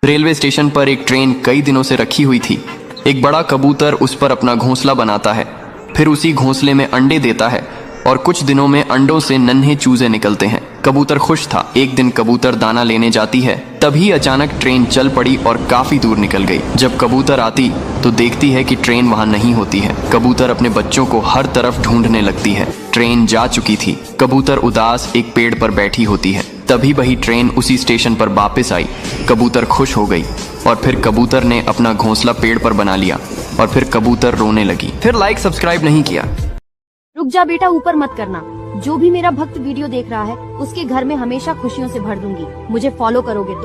Railway station पर एक train कई दिनों से रखी हुई थी। एक बड़ा कबूतर उस पर अपना घोंसला बनाता है, फिर उसी घोंसले में अंडे देता है और कुछ दिनों में अंडों से नन्हे चूजे निकलते हैं। कबूतर खुश था। एक दिन कबूतर दाना लेने जाती है, तभी अचानक ट्रेन चल पड़ी और काफी दूर निकल गई। जब कबूतर आती तो देखती है कि ट्रेन वहां नहीं होती है। कबूतर अपने बच्चों को हर तरफ ढूंढने लगती है। ट्रेन जा चुकी थी। कबूतर उदास एक पेड़ पर बैठी होती है। तभी वही ट्रेन उसी स्टेशन पर वापस आई। कबूतर खुश हो गई और फिर कबूतर ने अपना घोंसला पेड़ पर बना लिया और फिर कबूतर रोने लगी। फिर लाइक सब्सक्राइब नहीं किया। रुक जा बेटा, ऊपर मत करना। जो भी मेरा भक्त वीडियो देख रहा है उसके घर में हमेशा खुशियों से भर दूंगी। मुझे फॉलो करोगे तो।